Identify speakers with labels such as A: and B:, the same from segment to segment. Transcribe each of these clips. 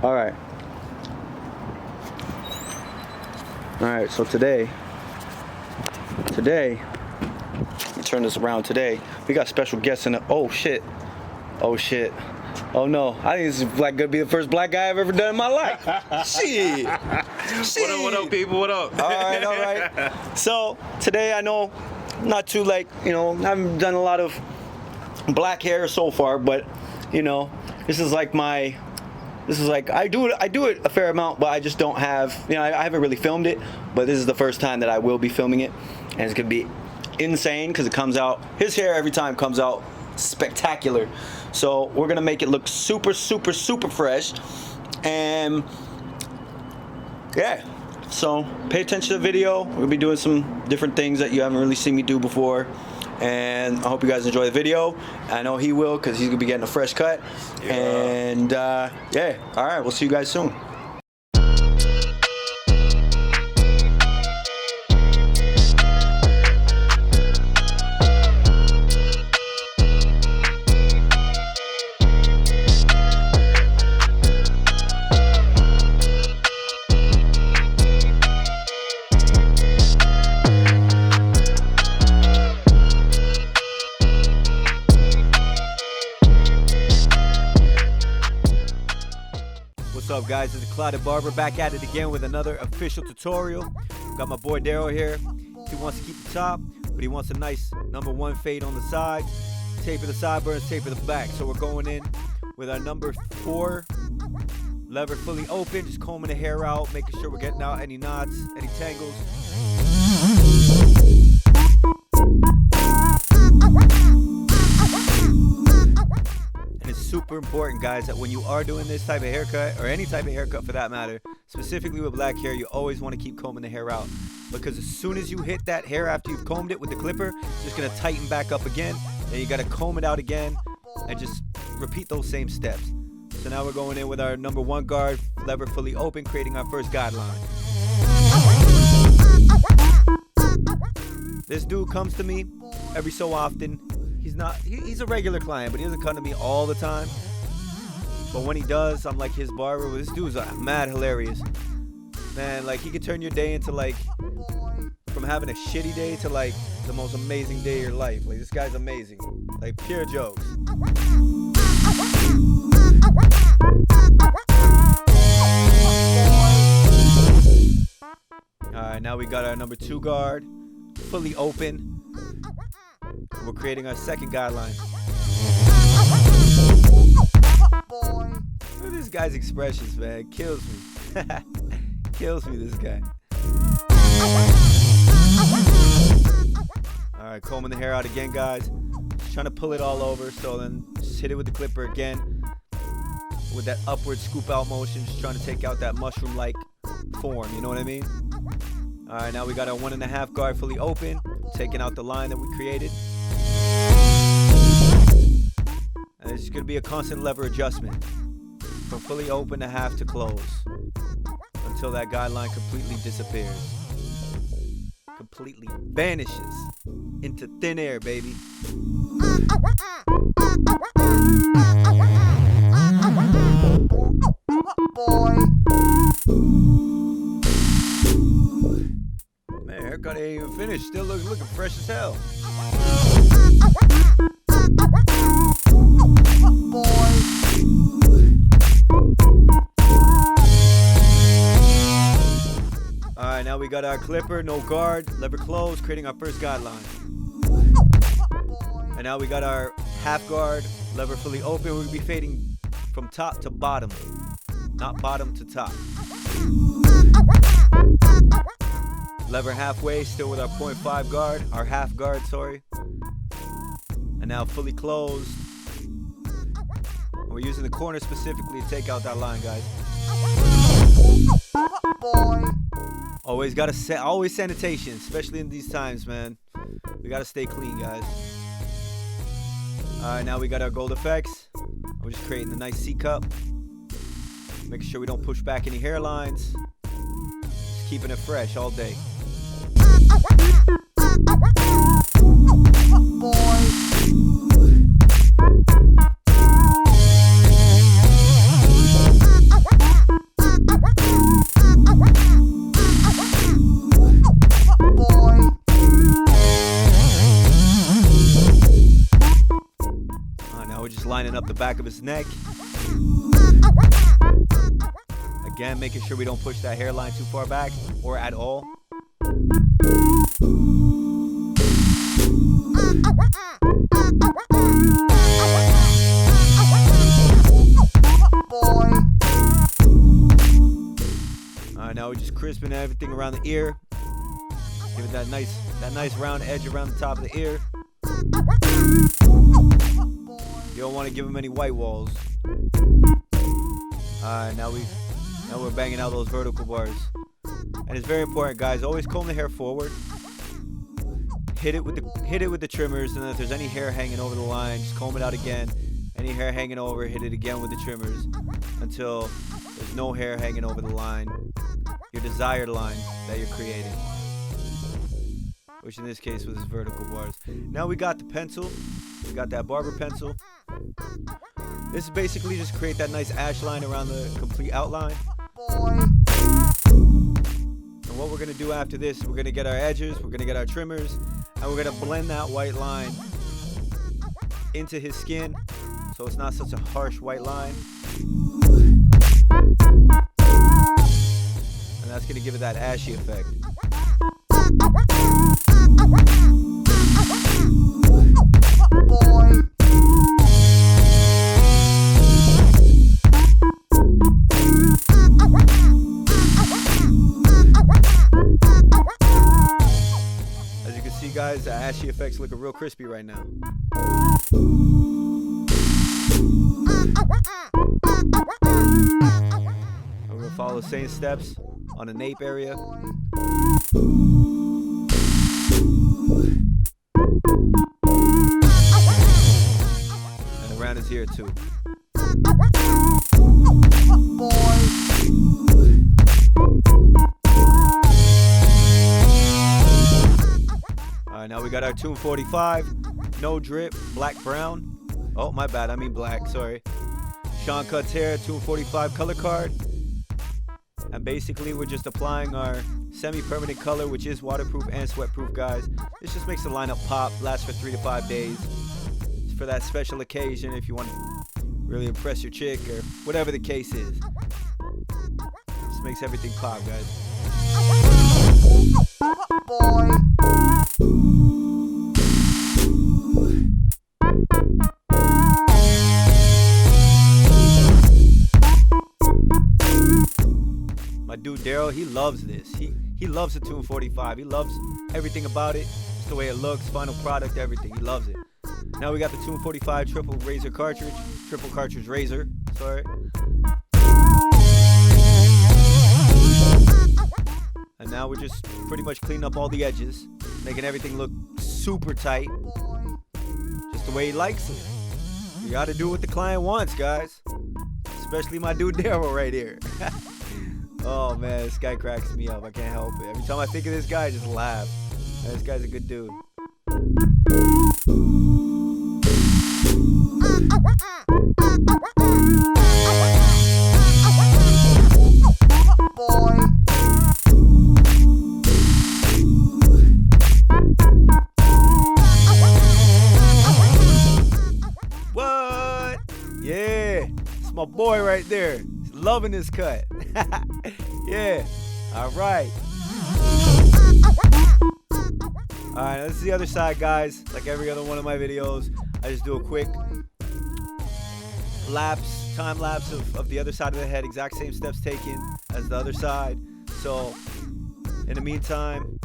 A: All right, so today, let me turn this around. Today, we got special guests in the, oh shit, oh no, I think this is gonna be the first black guy I've ever done in my life. Shit.
B: What up, people, what up?
A: All right. So, today I know, not too I haven't done a lot of black hair so far, but, this is like I do it a fair amount, but I just don't have, I haven't really filmed it, but this is the first time that I will be filming it, and it's gonna be insane because it comes out, his hair every time comes out spectacular. So we're gonna make it look super fresh, and yeah, so pay attention to the video. We'll be doing some different things that you haven't really seen me do before, and I hope you guys enjoy the video. I know he will, because he's gonna be getting a fresh cut. Yeah. And yeah, all right, we'll see you guys soon. What's up, guys? It's TheCloudedBarber back at it again with another official tutorial. Got my boy Daryl here. He wants to keep the top, but he wants a nice #1 fade on the side. Taper the sideburns, taper the back. So we're going in with our #4 lever fully open, just combing the hair out, making sure we're getting out any knots, any tangles. Super important, guys, that when you are doing this type of haircut, or any type of haircut for that matter, specifically with black hair, you always want to keep combing the hair out, because as soon as you hit that hair after you've combed it with the clipper, it's just going to tighten back up again, and you got to comb it out again and just repeat those same steps. So now we're going in with our #1 guard, lever fully open, creating our first guideline. This dude comes to me every so often. He's a regular client, but he doesn't come to me all the time. But when he does, I'm like his barber. This dude's mad hilarious. Man, he could turn your day into from having a shitty day to the most amazing day of your life. This guy's amazing. Pure jokes. Alright, now we got our #2 guard, fully open. We're creating our second guideline. Look at this guy's expressions, man. Kills me. Kills me, this guy. Alright, combing the hair out again, guys. Just trying to pull it all over, so then just hit it with the clipper again. With that upward scoop out motion, just trying to take out that mushroom-like form, you know what I mean? Alright, now we got our 1.5 guard fully open, taking out the line that we created. And it's going to be a constant lever adjustment from fully open to half to close until that guideline completely disappears. Completely vanishes into thin air, baby. Man, haircut ain't even finished. Still looking fresh as hell. Alright, now we got our clipper, no guard, lever closed, creating our first guideline. And now we got our half guard, lever fully open. We'll be fading from top to bottom, not bottom to top. Lever halfway, still with our 0.5 guard, our half guard, sorry. And now fully closed. We're using the corner specifically to take out that line, guys. Always sanitation, especially in these times, man. We gotta stay clean, guys. All right, now we got our gold effects. We're just creating a nice C cup, making sure we don't push back any hairlines. Just keeping it fresh all day. up the back of his neck. Again, making sure we don't push that hairline too far back or at all. Alright, now we're just crisping everything around the ear. Give it that nice round edge around the top of the ear. You don't want to give him any white walls. Alright, now we're banging out those vertical bars. And it's very important, guys. Always comb the hair forward. Hit it with the trimmers, and then if there's any hair hanging over the line, just comb it out again. Any hair hanging over, hit it again with the trimmers until there's no hair hanging over the line, your desired line that you're creating, which in this case was vertical bars. Now we got the pencil. We got that barber pencil. This is basically just create that nice ash line around the complete outline. And what we're gonna do after this, we're gonna get our edges, we're gonna get our trimmers, and we're gonna blend that white line into his skin so it's not such a harsh white line. And that's gonna give it that ashy effect. As you can see, guys, the ashy effect's looking real crispy right now. We're gonna follow the same steps on the nape area. And around his ear too. Alright, now we got our 245, no drip, black brown. Oh, my bad, I mean black, sorry. Sean Cuts Hair, 245 color card. And basically we're just applying our semi-permanent color, which is waterproof and sweatproof, guys. This just makes the lineup pop, lasts for 3 to 5 days. It's for that special occasion if you want to really impress your chick or whatever the case is. This makes everything pop, guys. My dude Daryl, he loves this. He loves the 245. He loves everything about it. Just the way it looks, final product, everything. He loves it. Now we got the 245 triple cartridge razor. Sorry. And now we're just pretty much cleaning up all the edges, making everything look super tight, just the way he likes it. You gotta do what the client wants, guys. Especially my dude Daryl right here. Oh man, this guy cracks me up. I can't help it. Every time I think of this guy, I just laugh. Man, this guy's a good dude. What? Yeah, it's my boy right there. He's loving this cut. Yeah, all right. All right, this is the other side, guys. Like every other one of my videos, I just do a quick time lapse of the other side of the head, exact same steps taken as the other side. So in the meantime,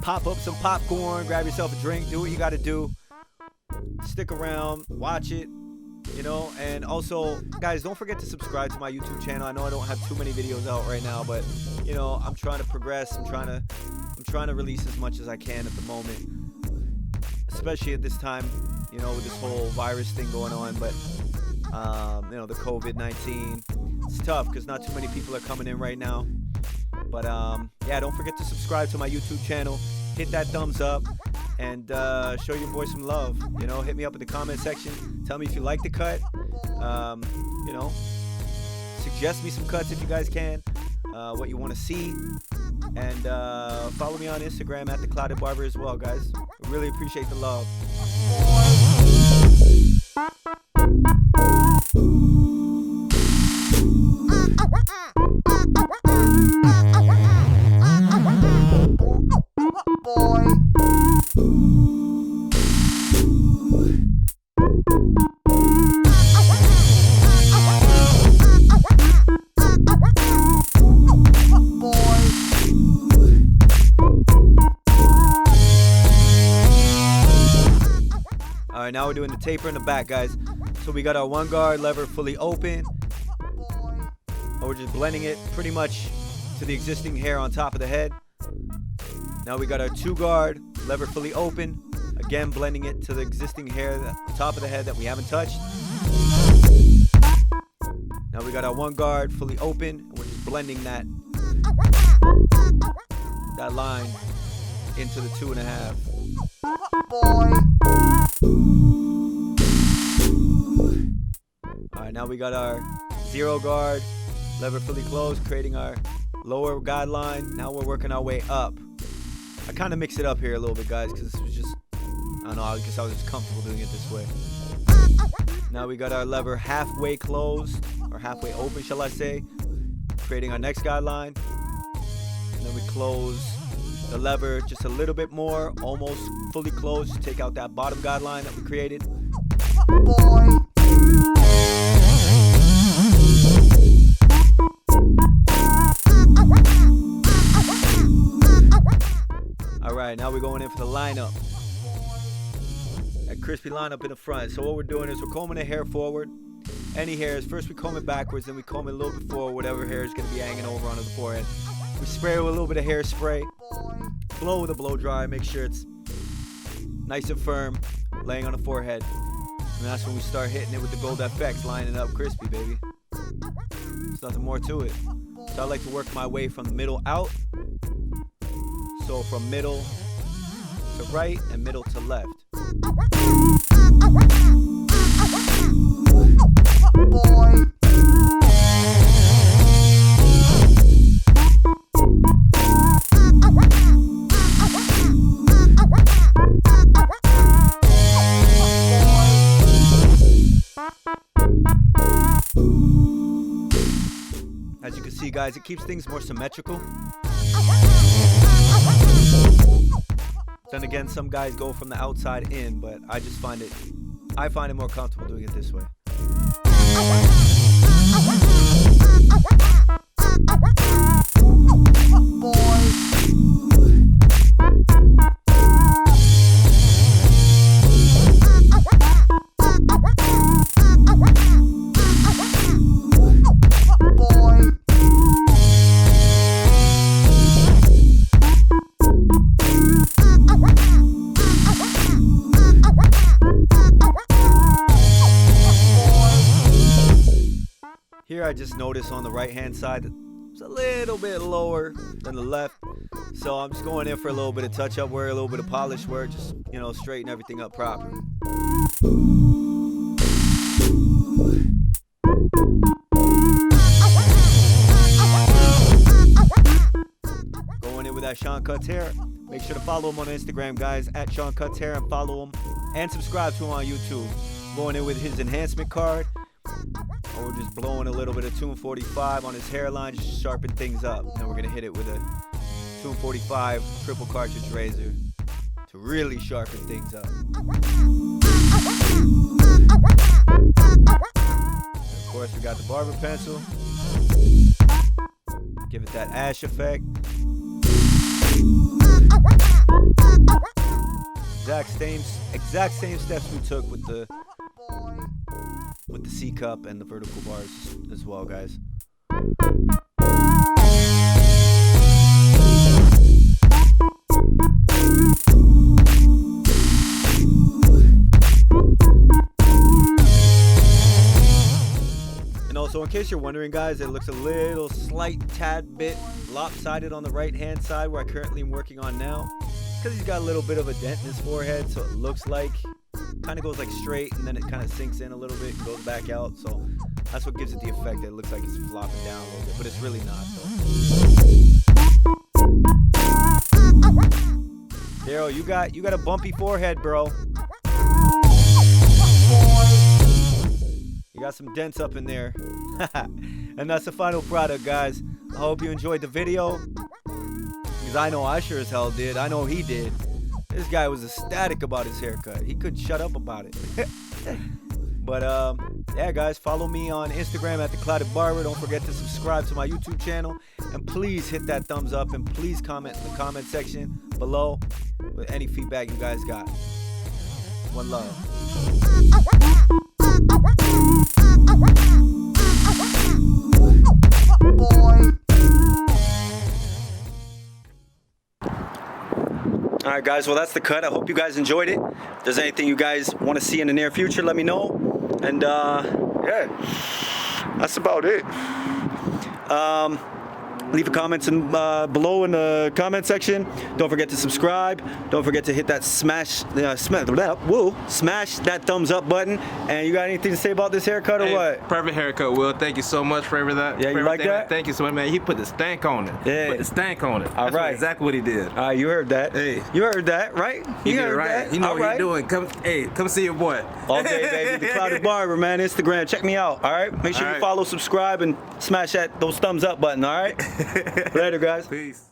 A: pop up some popcorn, grab yourself a drink, do what you got to do. Stick around, watch it, you know. And also, guys, don't forget to subscribe to my YouTube channel. I know I don't have too many videos out right now, but you know, I'm trying to progress. I'm trying to release as much as I can at the moment, especially at this time, you know, with this whole virus thing going on. But you know, the COVID-19, it's tough because not too many people are coming in right now. But yeah, don't forget to subscribe to my YouTube channel, hit that thumbs up, and show your boy some love. You know, hit me up in the comment section, tell me if you like the cut. You know, suggest me some cuts if you guys can, what you want to see. And follow me on Instagram at TheCloudedBarber as well, guys. I really appreciate the love. Alright, now we're doing the taper in the back, guys. So we got our 1 guard lever fully open. And we're just blending it pretty much to the existing hair on top of the head. Now we got our 2 guard lever fully open. Again, blending it to the existing hair on top of the head that we haven't touched. Now we got our 1 guard fully open. And we're just blending that line into the 2.5. Alright, now we got our 0 guard lever fully closed, creating our lower guideline. Now we're working our way up. I kind of mixed it up here a little bit, guys, because this was just, I don't know, I guess I was just comfortable doing it this way. Now we got our lever halfway closed, or halfway open, shall I say, creating our next guideline. And then we close the lever just a little bit more, almost fully closed, to take out that bottom guideline that we created. Alright, now we're going in for the lineup. That crispy lineup in the front. So what we're doing is we're combing the hair forward. Any hairs, first we comb it backwards, then we comb it a little bit forward, whatever hair is going to be hanging over onto the forehead. We spray it with a little bit of hairspray. Blow with a blow dryer, make sure it's nice and firm, laying on the forehead. And that's when we start hitting it with the Gold FX, lining up crispy, baby. There's nothing more to it. So I like to work my way from the middle out. So from middle to right and middle to left. As you can see, guys, it keeps things more symmetrical. Then again, some guys go from the outside in, but I find it more comfortable doing it this way. Here I just noticed on the right hand side that it's a little bit lower than the left, so I'm just going in for a little bit of touch up work, a little bit of polish work, just, you know, straighten everything up proper. Going in with that Sean Cuts Hair. Make sure to follow him on Instagram, guys, at Sean Cuts Hair, and follow him and subscribe to him on YouTube. Going in with his enhancement card. Or we're just blowing a little bit of 245 on his hairline just to sharpen things up. Then we're going to hit it with a 245 triple cartridge razor to really sharpen things up. And of course, we got the barber pencil. Give it that ash effect. Exact same steps we took with the C cup and the vertical bars as well, guys. And also, in case you're wondering, guys, it looks a little slight tad bit lopsided on the right hand side where I currently am working on now. Because he's got a little bit of a dent in his forehead, so it looks like kind of goes like straight and then it kind of sinks in a little bit and goes back out. So that's what gives it the effect that it looks like it's flopping down a little bit, but it's really not. Daryl, you got a bumpy forehead, bro. You got some dents up in there. And that's the final product, guys. I hope you enjoyed the video. Because I know I sure as hell did. I know he did. This guy was ecstatic about his haircut. He couldn't shut up about it. But yeah, guys, follow me on Instagram at TheCloudedBarber. Don't forget to subscribe to my YouTube channel. And please hit that thumbs up. And please comment in the comment section below with any feedback you guys got. One love. All right, guys, well, that's the cut. I hope you guys enjoyed it. If there's anything you guys want to see in the near future, let me know. And yeah, that's about it. Leave a comment below in the comment section. Don't forget to subscribe. Don't forget to hit that smash that thumbs up button. And you got anything to say about this haircut or what?
B: Perfect haircut, Will. Thank you so much for that.
A: Yeah, you like that?
B: Thank you so much, man. He put the stank on it.
A: Yeah.
B: Put the stank on it.
A: All right.
B: Exactly what he did.
A: All right, you heard that.
B: Hey.
A: You heard that, right?
B: You did it right. You know what you're doing. Come see your boy.
A: All day, baby. The Clouded Barber, man. Instagram. Check me out. All right. Make sure you follow, subscribe, and smash those thumbs up button. All right. Later, guys.
B: Peace.